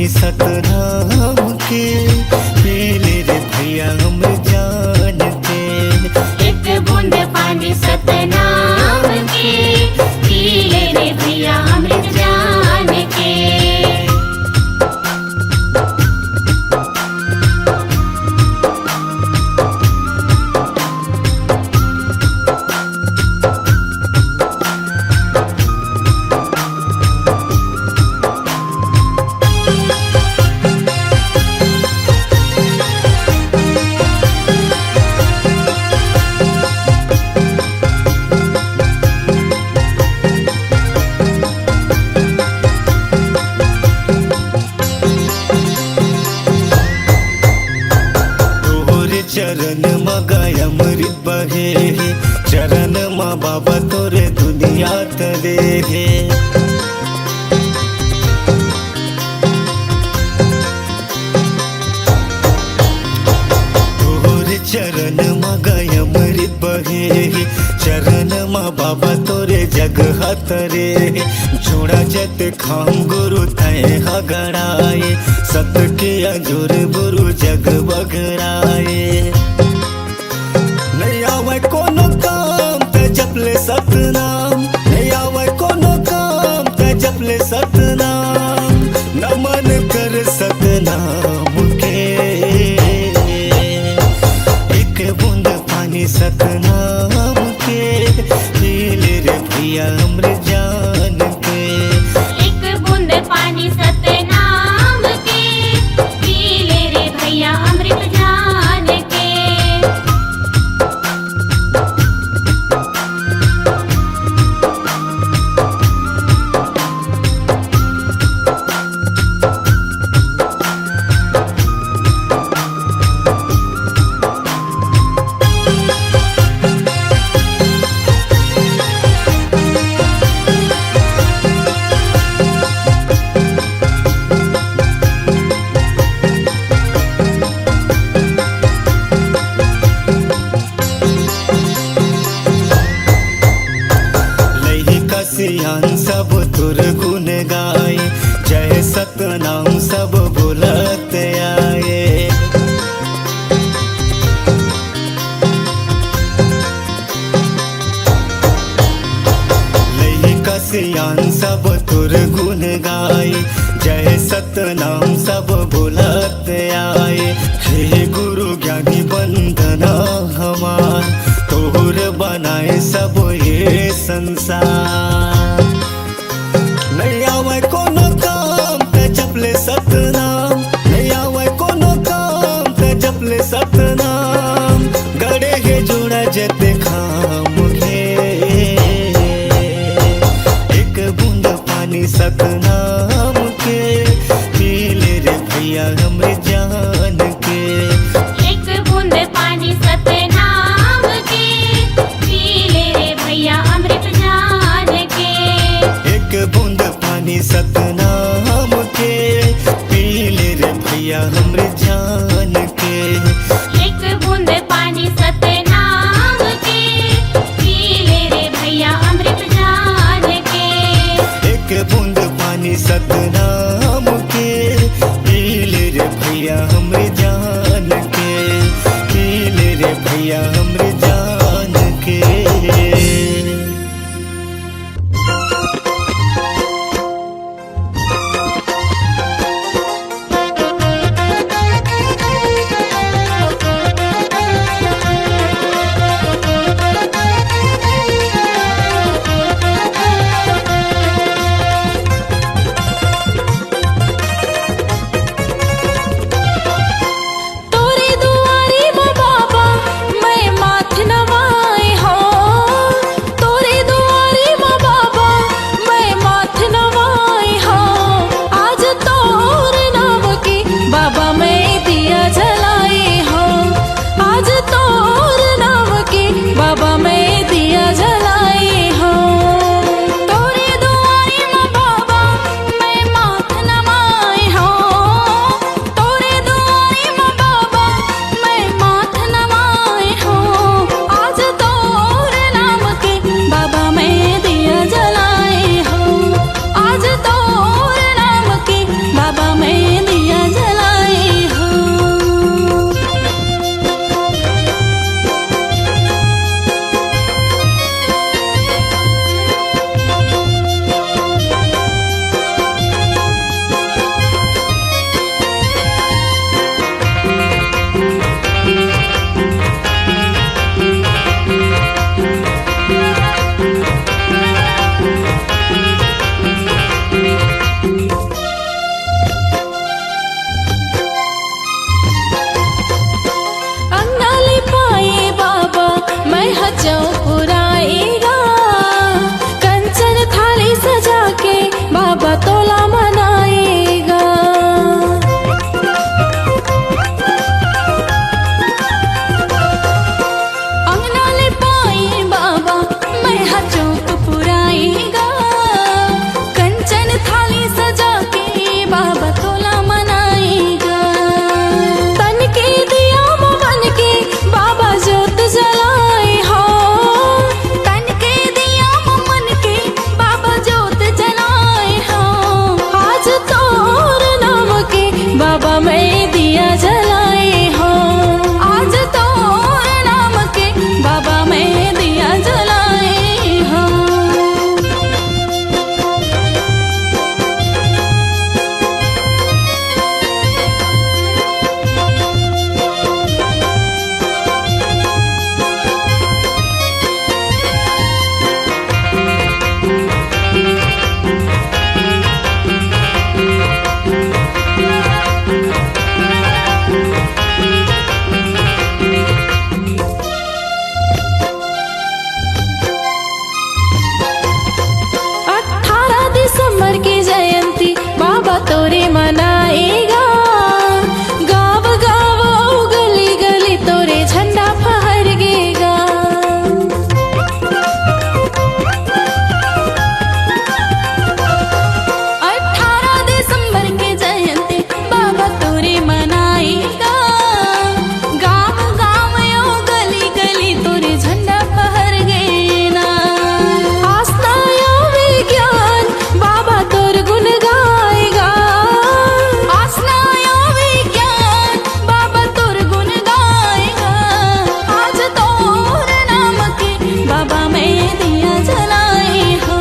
पानी सतनाम के, पी ले रे भैया अमृत जान के। एक बूंद पानी सतनाम के, पी ले रे भैया अमृत जान के। चरण मगाय अमृत बहे, चरण मा बाबा तोरे दुनिया तरे हे। तोरे चरण मगाय अमृत बहे, चरण मा बाबा तोरे जग तरे। जोड़ा जत खाम गुरु तय हगड़ाए, सत के अजुर गुरु जग बगड़ाए। नहीं आवे कोनो काम ते जपले सतनाम, नहीं आवे कोनो काम ते जपले सतनाम। नमन कर सतनाम के, एक बूंद पानी सतनाम के, पी ले रे भैया अमृत जान के। एक बूंद पानी सतनाम के, पी ले रे भैया अमृत जान के। सियान सब तुर गुण गाए, जय सतनाम सब बुलत आए। लई सियान सब तुर गुण गाए, जय सतनाम सब बुलत आए। हे गुरु ज्ञानी वंदना हमार, तोर बनाए सब ये संसार। नहीं आवे कोनो काम ते जपले सतनाम, नहीं आवे कोनो काम ते जपले सतनाम। गड़े हे जोड़ा जते खाम के, एक बूंद पानी सतनाम के, पी ले रे भैया अमृत जान के। एक बूंद पानी सतनाम के, पी ले रे भैया अमृत जान के। एक बूंद पानी सतना तोरे मनाएगा, गाँव गाँव गली गली तोरे झंडा फहरगेगा। 18 दिसंबर के जयंती बाबा तोरे मनाएगा, गाँव गाँव गली गली तोरे झंडा फहरगेना। आस्था या विज्ञान बाबा तोर गुण गाएगा, आस्था या विज्ञान बाबा तोर गुण गाएगा। आज तोर नाम के बाबा मैं दिया जलाए हो,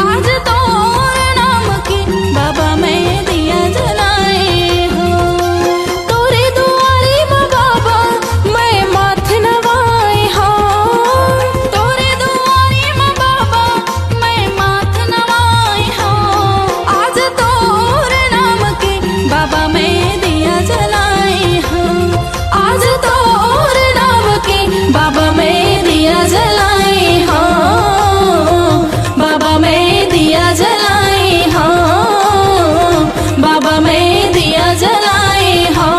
आज तोर नाम के बाबा मैं दिया जलाए हो। तोरे दुआरे माँ बाबा मैं माथ नवाए हो, तोरे दुआरे माँ बाबा मैं माथ नवाए हो। आज तोर नाम के बाबा मैं दिया जलाए हो, आज तोर नाम के बाबा मैं दिया जलाए हो, बाबा मैं दिया जलाए हो, बाबा मैं दिया जलाए हो,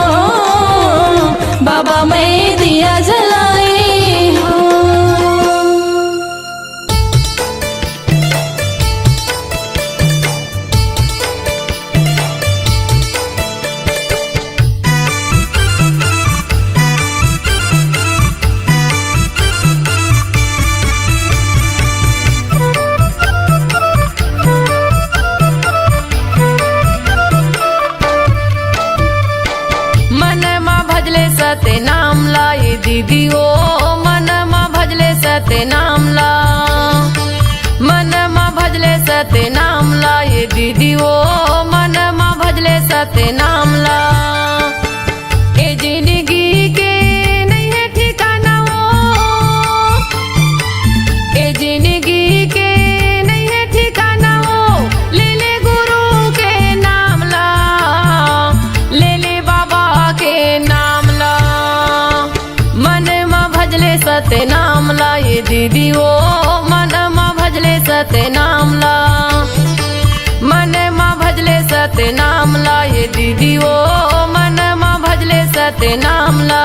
बाबा मैं दिया जलाए हो। मन माँ भजले सते नाम लाए दीदी ओ, मन माँ भजले सते नाम ला, मन माँ भजले सते नाम लाए दीदी ओ, मन माँ भजले सते नाम ला। ए जिंदगी के नहीं है ठिकाना वो, ए जिंदगी के नहीं है ठिकाना वो। ले ले गुरु के नाम ला, ले ले बाबा के नाम ला। मन माँ भजले सते नाम ला ये दीदी ओ, मन माँ भजले सते नाम ला, मन माँ भजले सते नाम ला ये दीदी ओ, मन माँ भजले सते नाम ला।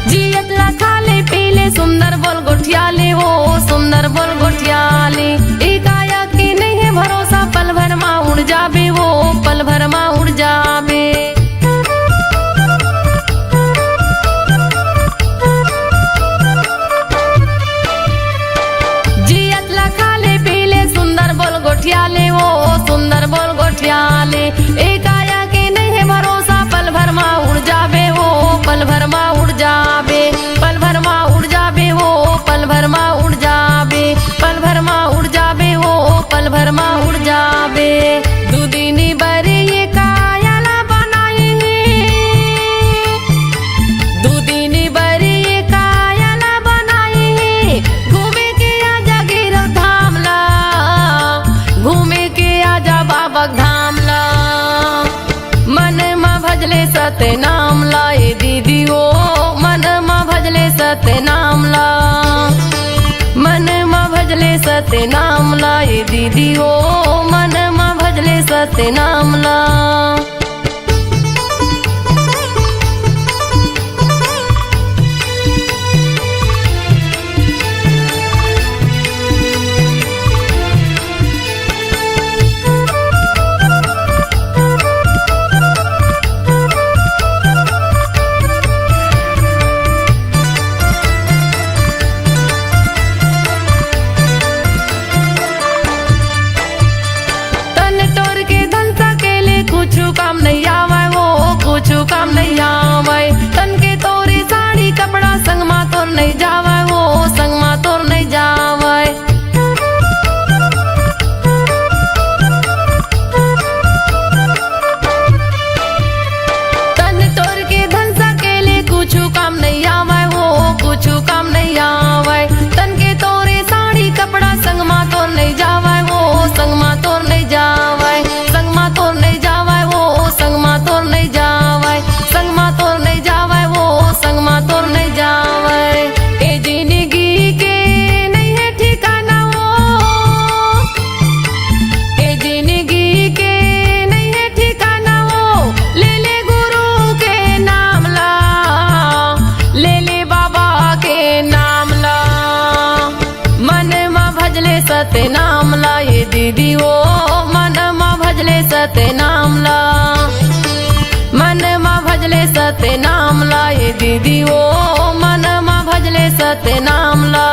जियत ला खाले पीले सुंदर बोल गोठियाले वो, सुंदर बोल गोठियाले। एक आया की नहीं है भरोसा, पल भर माँ उड़ जाबे वो, पल भर माँ उड़ जाबे। जियत ला खाले पीले सुंदर बोल गोठियाले वो, सुंदर बोल गोठियाले। एक आया की नहीं है भरोसा, पल भर माँ उड़ जाबे वो, पल भर माँ उड़ जाबे, पल भर माँ उड़ जाबे वो, पल भर माँ उड़ जाबे, पल भर माँ उड़ जाबे वो, पल भर माँ उड़ जाबे। दुदिनी बरे ये कायला बनाए हैं, दुदिनी बरे ये कायला बनाए हैं। घूमे के आजा गिरो धाम ला, घूमे के आजा बाबा धाम ला। मन माँ भजले सते नाम लाए दीदी ओ, मन माँ भजले सते नाम ला, मन माँ भजले सते नाम लाए दीदी ओ, मन माँ भजले सते नाम ला। सत्य नाम ला मन मा भजले सत्य नाम ला ये दीदी ओ मन मा भजले सत्य नाम ला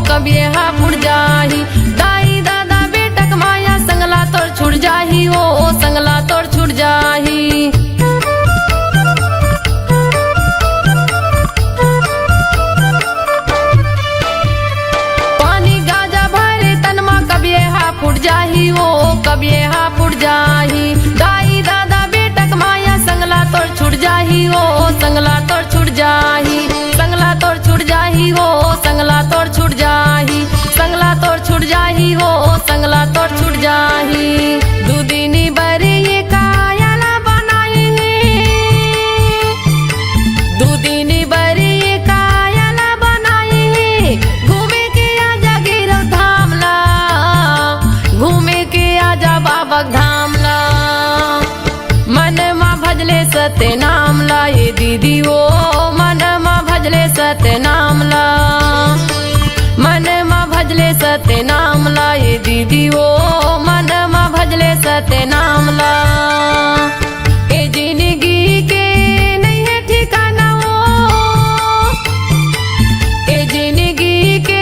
कभी हा फुट जाही दाई दादा बेटक माया संगला तोर छुट जाही ओ संगला तोर छुट जाही पानी गाजा भरे तनमा कभी हा फुट जाही ओ कभी हा फुट जाही दाई दादा बेटक माया संगला तोर छुट जाही ओ संगला तोर छुट जाही संगला तोर छुट जाही हो संगला तोर छुट जाही संगला तोर छुट जाही हो संगला तोर छुट जाही दूदिनी बरी ये कायाला बनाई दूदिनी बरी ये कायाला बनाई घूमे के आजा गिरव धाम ला घूमे के आजा बाबा धाम ला मन मा भजले सत्य नाम ला ये दीदी ओ मन मा भजले सत्य नाम ला मन मा भजले सत्य नाम ला ये दीदी ओ मन मा भजले सत्य नाम ला ए जिंदगी के नहीं है ठिकाना ओ ए जिंदगी के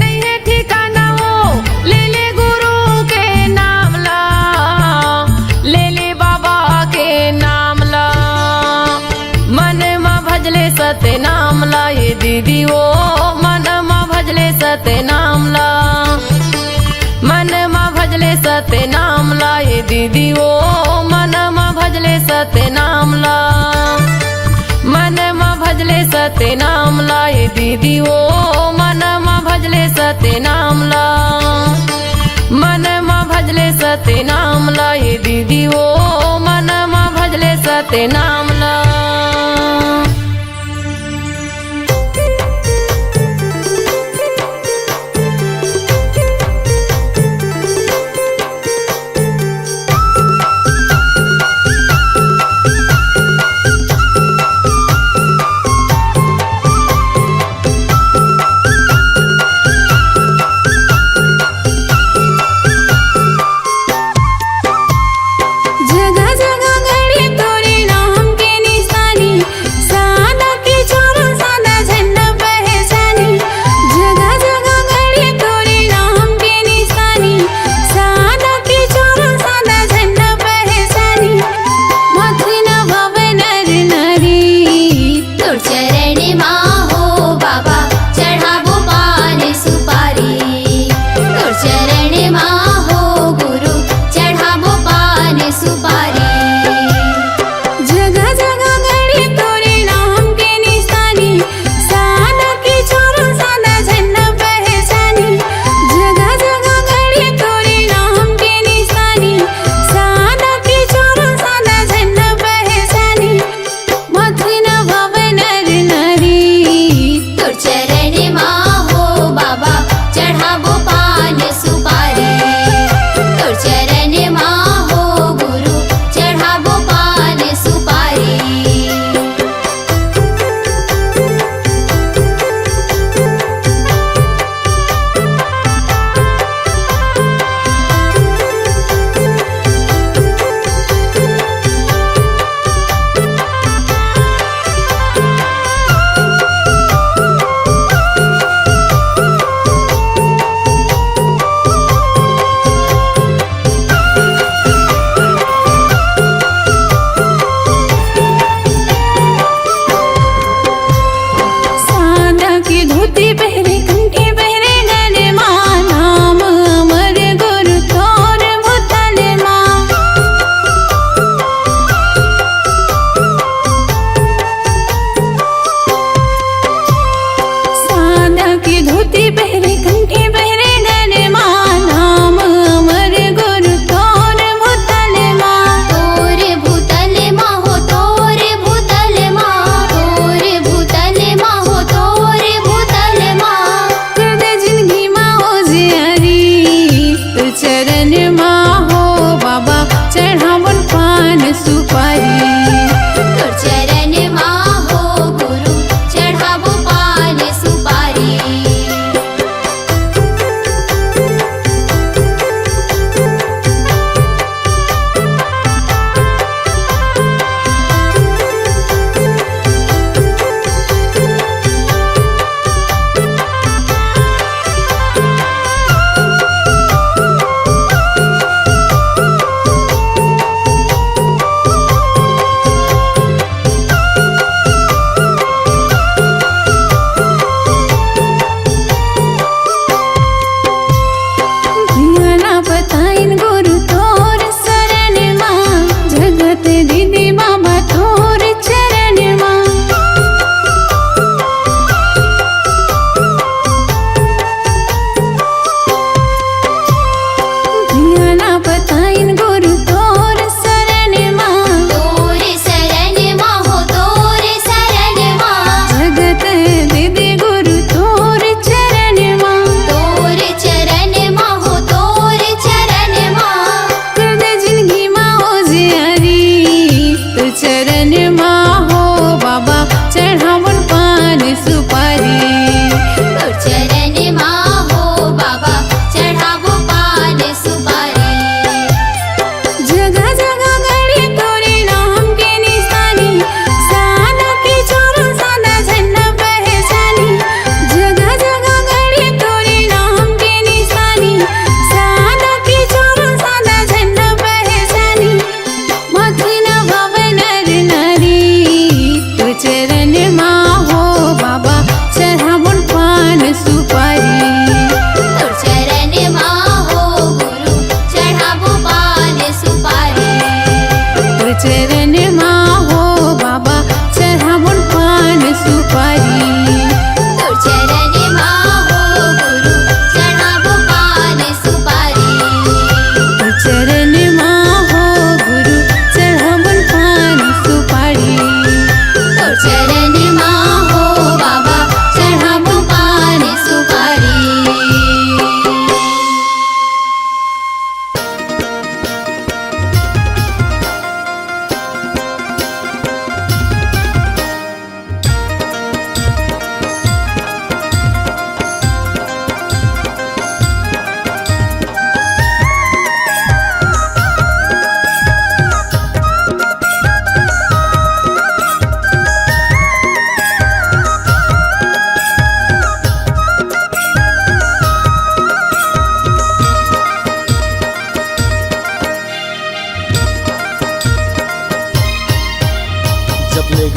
नहीं है ठिकाना ओ ले ले गुरु के नाम ला ले ले बाबा के नाम ला मन मा भजले सत्य नाम ला ये दीदी ओ मन मा भजले सत्य नाम ला मन मा भजले सत्य नाम ला ये दीदी ओ मन मा भजले सत्य नाम ला मन मा भजले सत्य नाम ला ये दीदी ओ मन मा भजले सत्य नाम ला मन मा भजले सत्य नाम ला ये दीदी ओ मन मा भजले सत्य नाम ला जगह जगह गड़ी तोरे नाम के निशान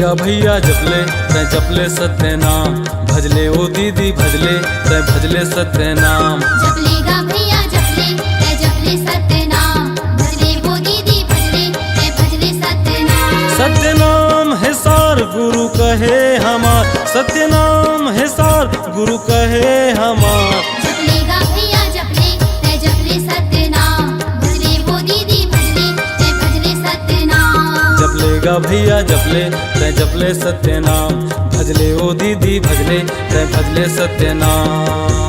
जपलेगा भैया जपले तै जपले सत्य नाम, भजले ओ दीदी भजले तै भजले सत्य नाम। जपलेगा भैया जपले तै जपले सत्य नाम, भजले वो दीदी भजले तै भजले सत्य नाम। सत्य नाम है सार गुरु कहे हमार, सत्य नाम है सार गुरु कहे हमार। जपलेगा भैया जपले तै जपले सत्य नाम, भजले वो दीदी भजले तै भजले सत्य नाम। जपलेगा भैया जपले तै जपले सत्य नाम, भजले ओ दीदी भजले तै भजले सत्य नाम।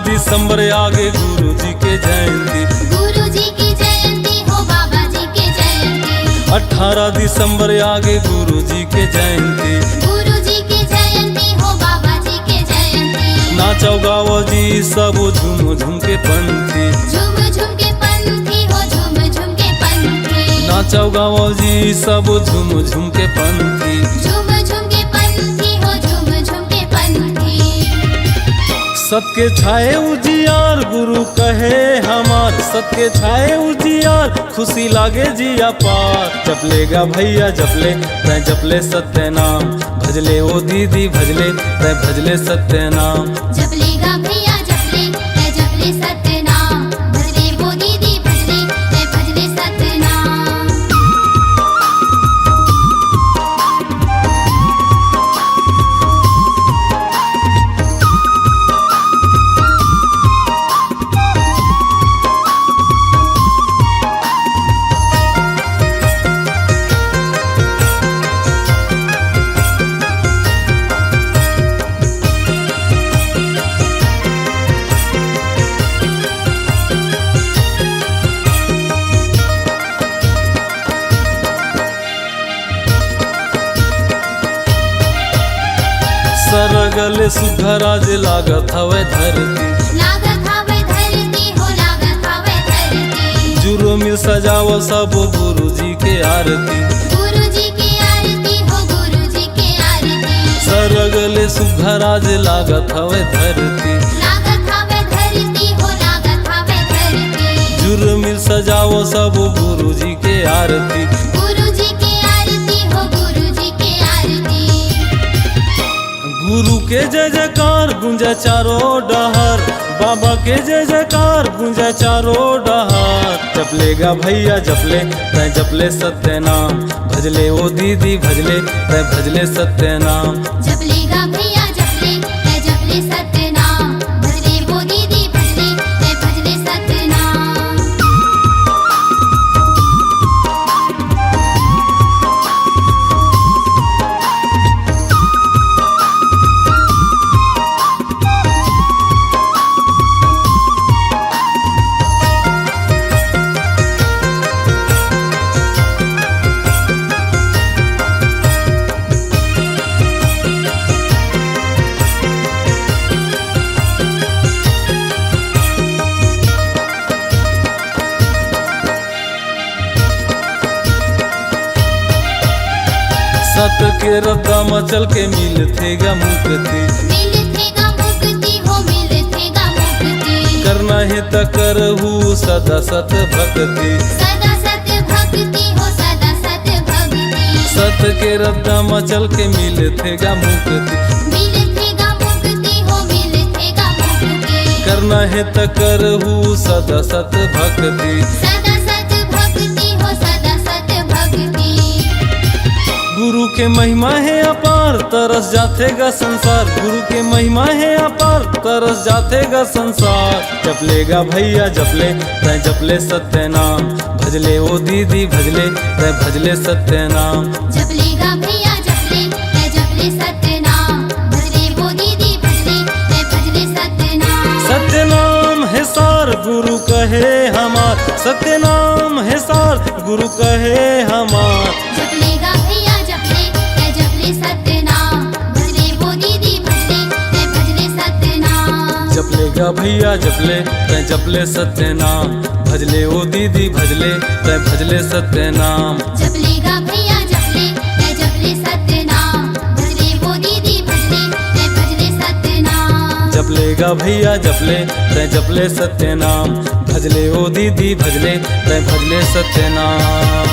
दिसंबर आगे गुरु जी के जयंती, गुरु जी की जयंती हो बाबा जी के जयंती। 18 दिसंबर आगे गुरु जी के जयंती, गुरु जी की जयंती हो बाबा जी के जयंती। नाचो गाओ जी सब झूम झूम के पंथी, झूम झूम के पंथी हो झूम झूम के पंथी। नाचो गाओ जी सब झूम झूम के पंथी। झूम झूम के पंथी हो झूम झूम के पंथी। सबके छाए उजियार गुरु कहे हमार, सबके छाए उजियार खुशी लागे जिया पार। जपलेगा भैया जपले तै जपले सत्य नाम, भजले ओ दीदी भजले तै भजले सत्य नाम। जपलेगा भैया जपले तै जपले सत्य नाम, भजले वो दीदी भजले तै भजले सत्य नाम। सरगले सुघराज लागत हवे धरती, लागत हवे धरती हो लागत हवे धरती। जुरो मिल सजाव सब गुरु जी के आरती, गुरु जी की आरती हो गुरु जी की आरती। सरगले सुघराज लागत हवे धरती, लागत हवे धरती हो लागत हवे धरती। जुरो मिल सजाव सब गुरु जी के आरती। गुरु जी की आरती हो गुरु जी की आरती। गुरु के जय जयकार गूंजे चारों डहर, बाबा के जय जयकार गूंजे चारों डहर। जपलेगा भैया जपले तै जपले सत्य नाम, भजले ओ दीदी भजले तै भजले सत्य नाम। जपलेगा भैया जपले तै जपले सत्य नाम, भजले वो दीदी भजले तै भजले सत्य नाम। सत के रद्दा मचल के मिल थेगा मुक्ति, मिल थेगा मुक्ति हो मिल थेगा मुक्ति। करना है त करहु सदा सत भक्ति, सदा सत भक्ति हो सदा सत भक्ति। सत के रद्दा मचल के मिल थेगा मुक्ति, मिल थेगा मुक्ति हो मिल थेगा मुक्ति। करना है त करहु सदा सत भक्ति। सदा सत भक्ति हो सदा सत भक्ति। गुरु के महिमा है अपार तरस जातेगा संसार, गुरु के महिमा है अपार तरस जातेगा संसार। जपलेगा भैया जपले तै जपले सत्य नाम, भजले ओ दीदी भजले तै भजले सत्य नाम। जपलेगा भैया जपले तै जपले सत्य नाम, भजले वो दीदी भजले तै भजले सत्य नाम। सत्य नाम है सार गुरु कहे हमार, सत्य नाम है सार, गुरु कहे हमार। जपलेगा भैया जपले मैं जपले सत्य नाम, भजले वो दीदी भजले मैं भजले सत्य नाम। जपलेगा भैया जपले तै जपले सत्य नाम, भजले ओ दीदी भजले तै भजले सत्य नाम। जपलेगा भैया जपले मैं जपले सत्य नाम, भजले वो दीदी भजले मैं भजले सत्य नाम। जपलेगा भैया जपले तै जपले सत्य नाम, भजले ओ दीदी भजले तै भजले सत्य नाम।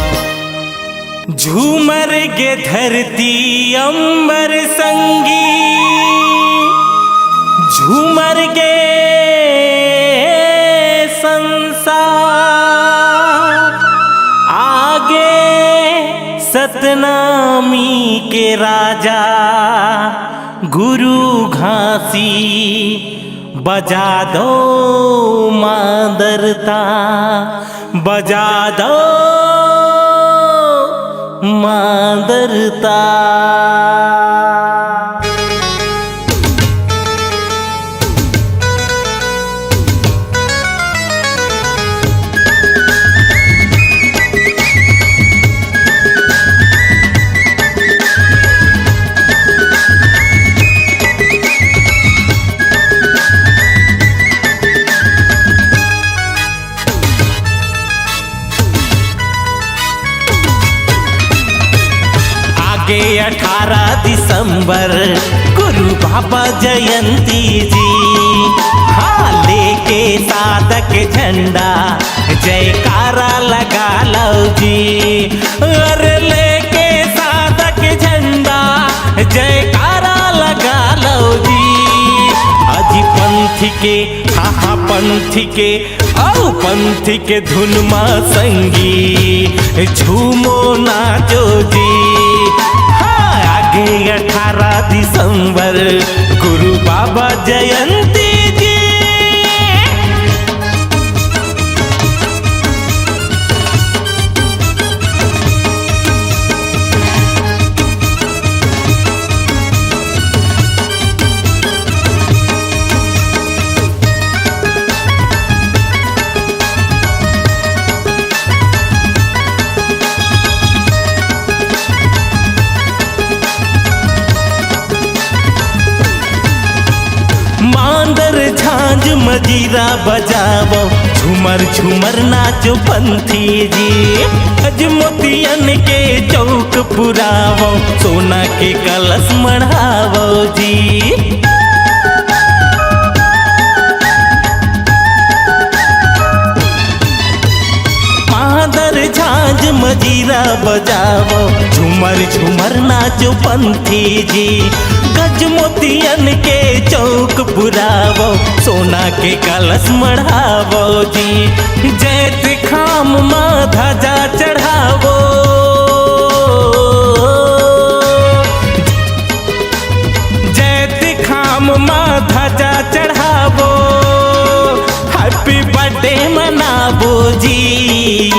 झूमर गे धरती अंबर संगी, झूमर गे संसार, आगे सतनामी के राजा गुरु घासी, बजा दो मादरता, बजा दो मादरता। आगे 18 दिसंबर गुरु बाबा जयंती जी, हाँ लेके साधक झंडा जयकारा लगा लो जी। अरे लेके साधक झंडा जयकारा लगा लो जी। अजी पंथ के हाँ पंथ के औ पंथ के धुन मा संगी, झूमो नाचो जी। आगे 18 दिसंबर गुरु बाबा जयंती जी। मांदर झांझ मजीरा बजावो, झूमर झूमर नाचो पंथी जी। अज मोतियन के चौक पुरावो, सोना के कलश मढ़ावो जी। मांदर झांझ मजीरा बजावो, झूमर झूमर नाचो पंथी जी। गज मोतियन के चौक पुरावो, सोना के कलश मढ़ावो जी। जैत खाम माँ ध्वजा चढ़ावो, जैत खाम माँ ध्वजा चढ़ावो। हैप्पी बर्थडे मनावो जी।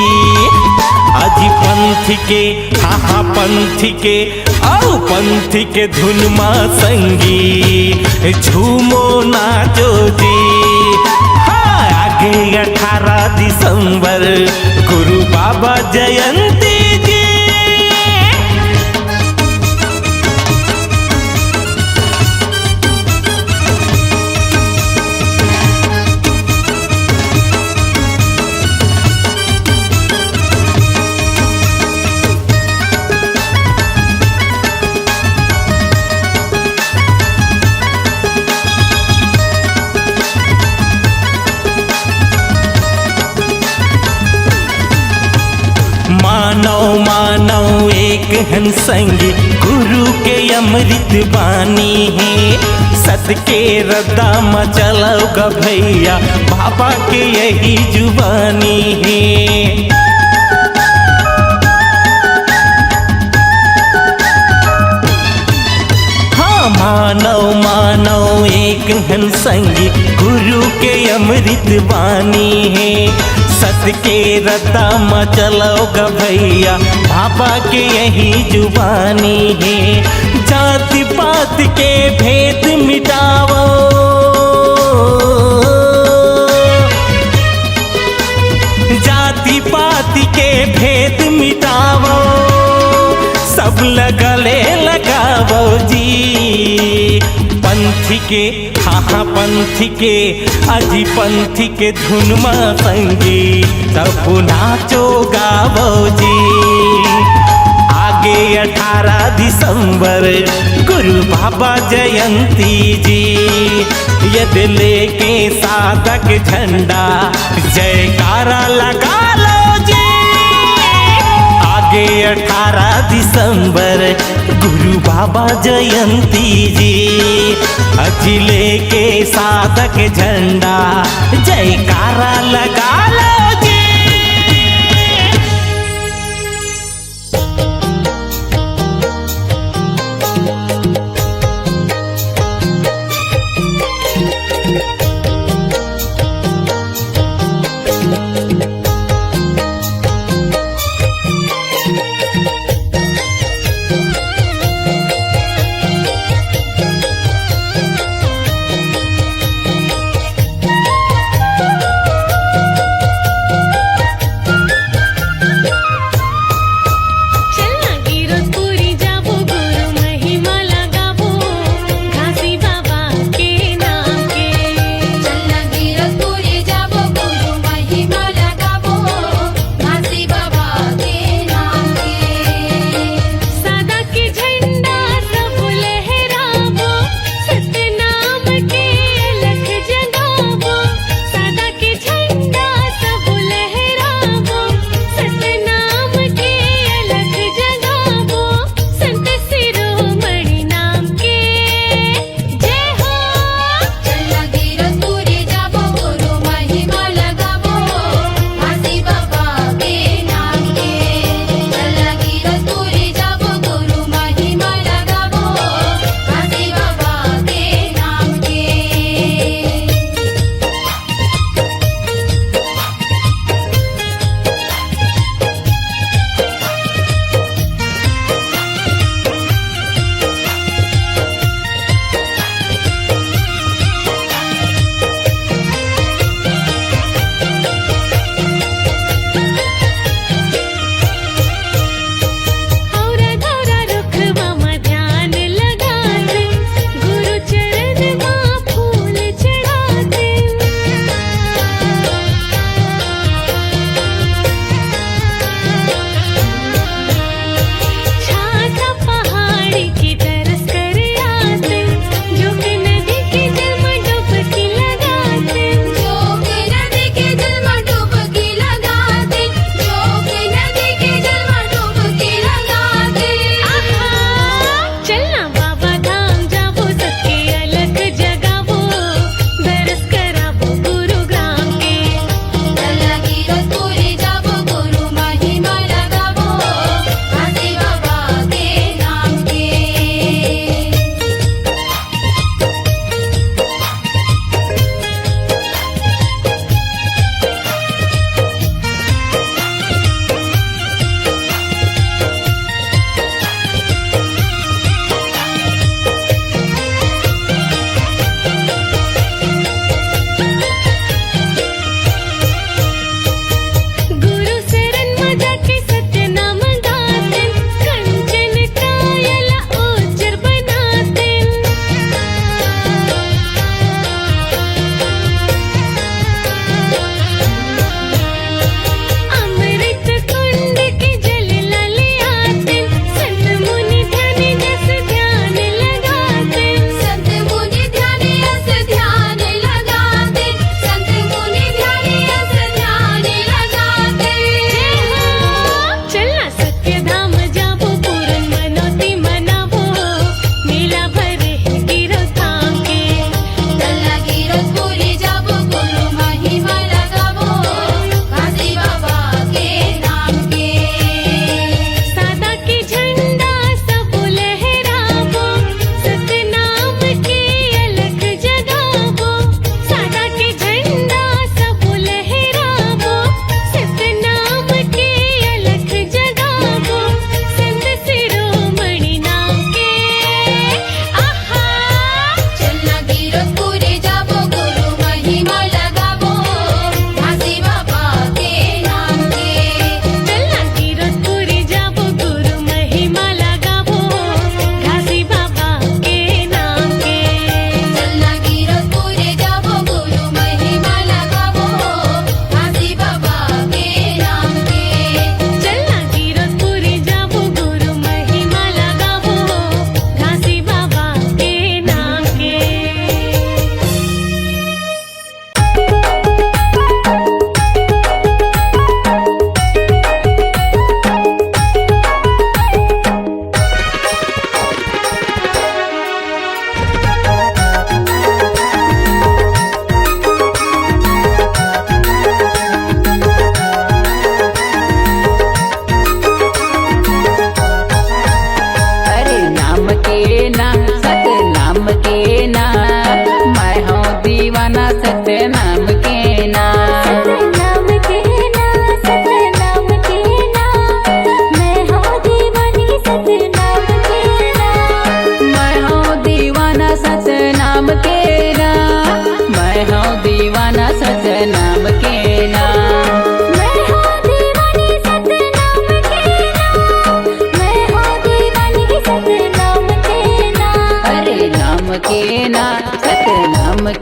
अजी पंथ के हाँ पंथ के औ पंथ के धुन मा संगी, झूमो नाचो जी। हाँ आगे 18 दिसंबर गुरु बाबा जयंती जी। मानव मानव एक हन संगी, गुरु के अमृत बानी है। सत के रद्दा मचलोगा भैया, बाबा के यही जुबानी है। हाँ मानव मानव एक हन संगी, गुरु के अमृत बानी है। सत के रद्दा मचलोगा भैया, बाबा के यही जुबानी है। जाति पात के भेद मिटाओ, जाति लगले लगावो जी पंथी के हाँ पंथी के अजी पंथी के धुनमा संगी सब नाचो गावो जी आगे 18 दिसंबर गुरु बाबा जयंती जी यदि लेके साधक झंडा जयकारा लगा लो जी आगे 18 दिसंबर गुरु बाबा जयंती जी अजिले के साधक झंडा जयकारा लगा लो जी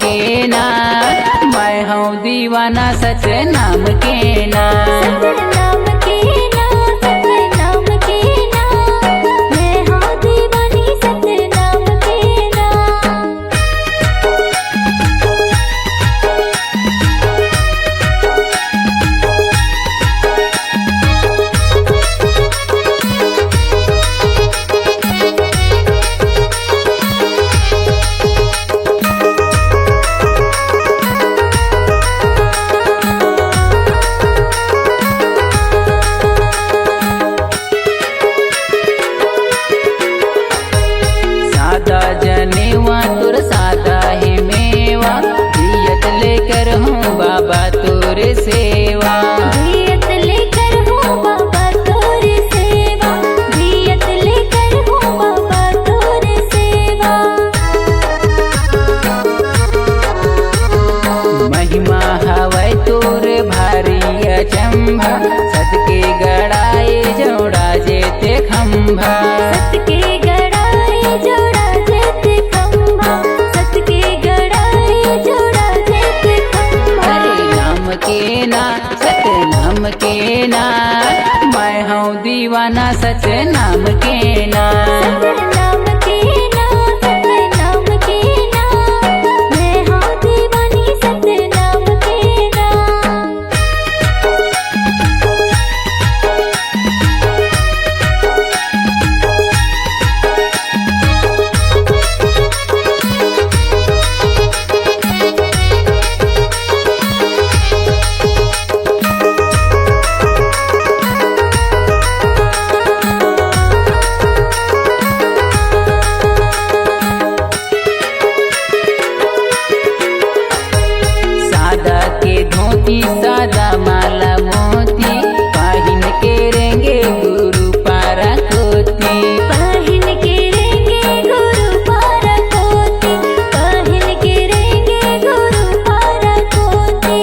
के ना, मैं हूँ दीवाना सच नाम के ना। नाम के ना, नाम के ना, मैं हूँ दीवानी सतनाम के ना। सादा जनेवा तुर सादा ही मेवा, दियत लेकर हूँ बाबा तोर सेवा। दियत लेकर हूँ बाबा तोर सेवा, दियत लेकर हूँ बाबा तोर सेवा। महिमा हवै तोर भारी अचंभा, सतके गड़ाए जोड़ा जेते खंभा। सत के गड़ाए जोड़ा जेते खंभा, सत के गड़ाए जोड़ा जेते खंभा। अरे नाम के ना, सत नाम के ना, मैं हूँ दीवाना सच नाम के ना। नाम के ना, नाम के ना, मैं हूँ दीवानी सतनाम के ना। सादा के धोती सादा माला मोती, पाहिन के रेंगे गुरु पारा कोती। पाहिन के रेंगे गुरु पारा कोती, पाहिन के रेंगे गुरु पारा कोती।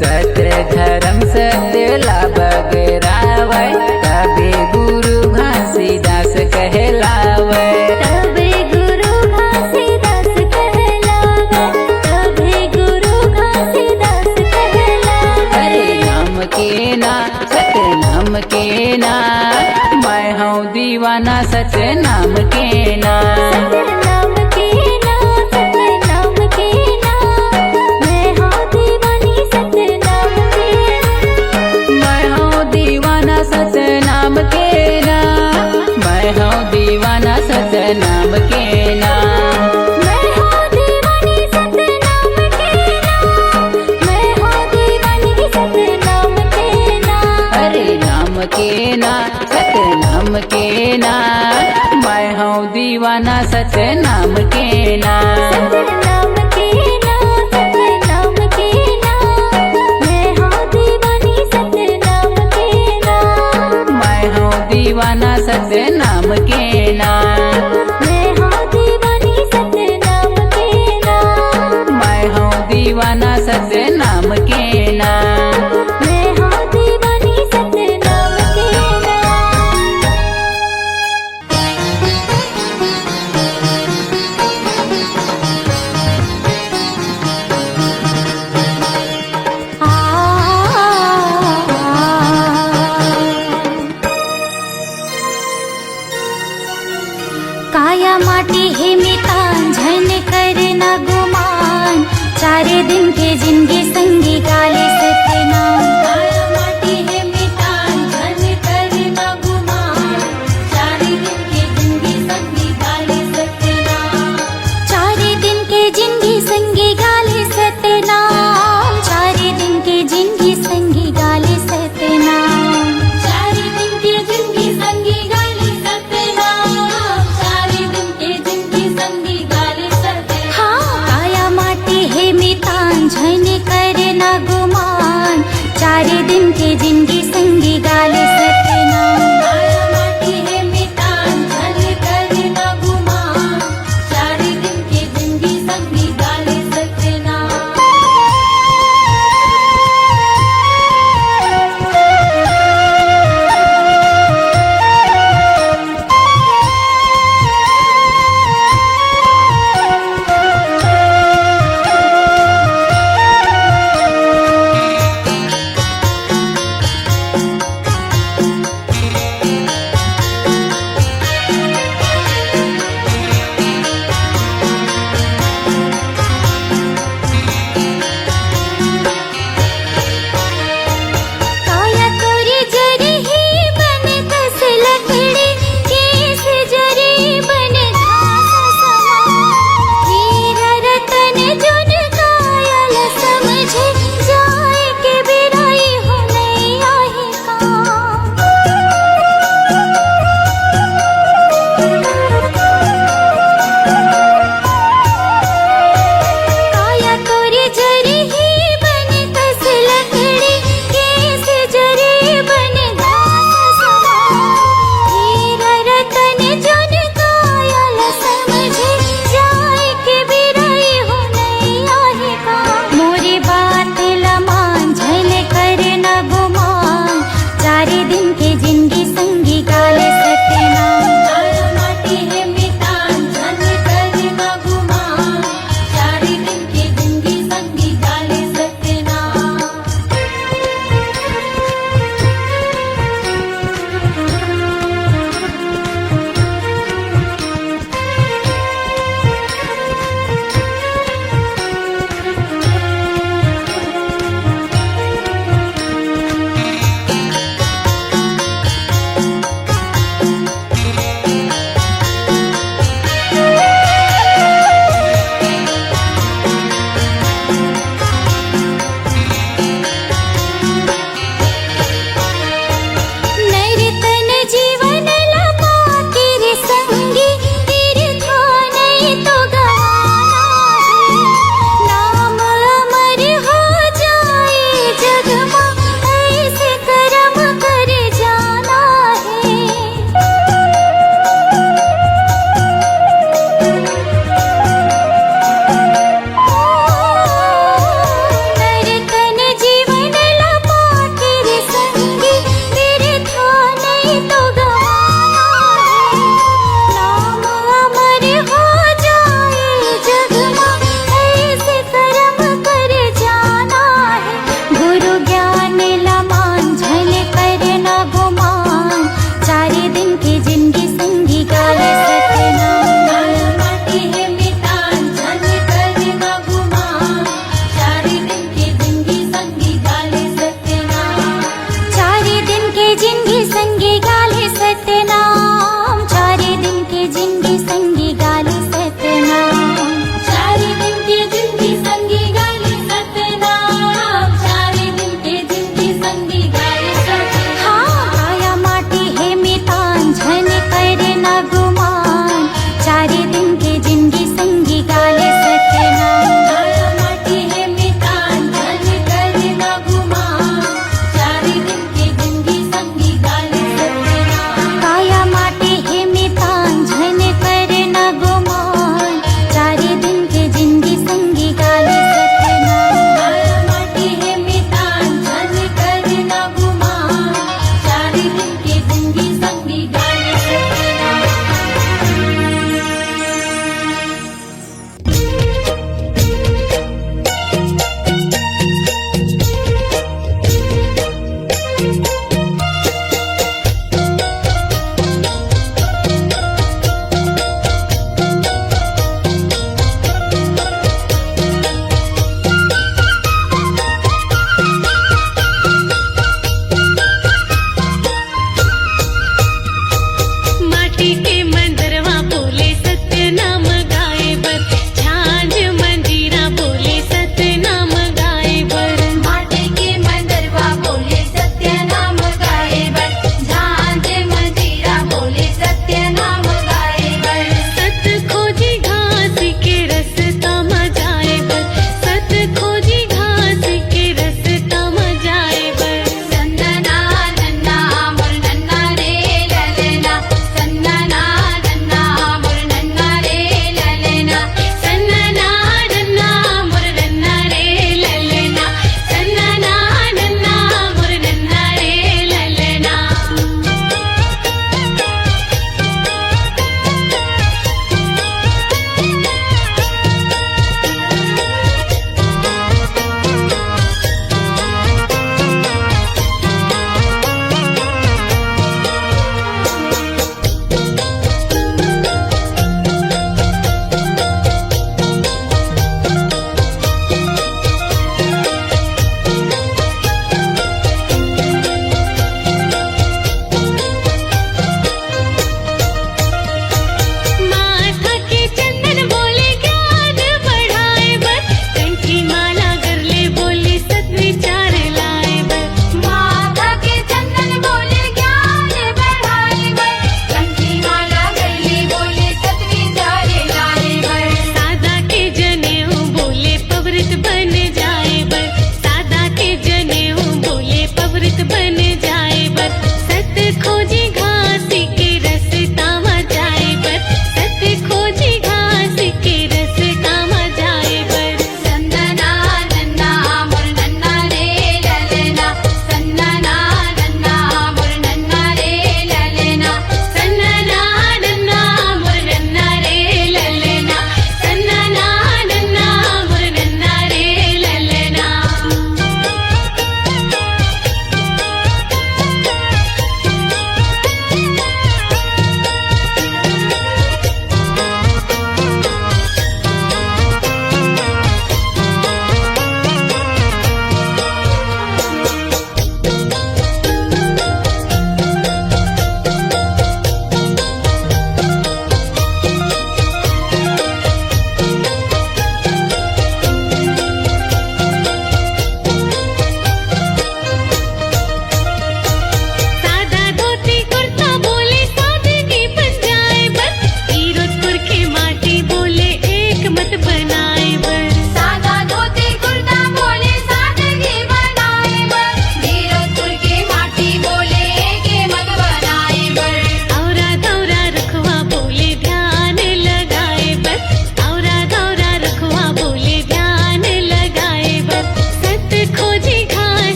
सत्य धर्म सत्य लाभ गरावै, तबे गुरु घासीदास कहलावै। तबे गुरु घासीदास कहलावै, तबे गुरु घासीदास कहलावै। अरे नाम के ना, सत नाम के ना, मैं हूँ दीवाना सच नाम के ना। नाम के ना, नाम के ना, मैं हूँ दीवानी सतनाम के ना। मैं हूँ दीवाना सच नाम के ना, मैं हूँ दीवाना सच नाम के ना। मैं हूँ दीवानी सतनाम के ना, मैं हूँ दीवानी सतनाम के ना। अरे नाम के ना, सत नाम के ना, मैं हूँ दीवाना सच नाम के ना। नाम के ना, नाम के ना, मैं हूँ दीवानी सतनाम के ना। मैं हूँ दीवाना सच नाम के ना। मैं हूँ दीवानी सतनाम के ना। मैं हूँ दीवाना सच नाम के ना। मैं हूँ दीवानी सतनाम के ना। काया माटी है मितान झन करना गुमान, चारे दिन के जिंदगी संगी काले से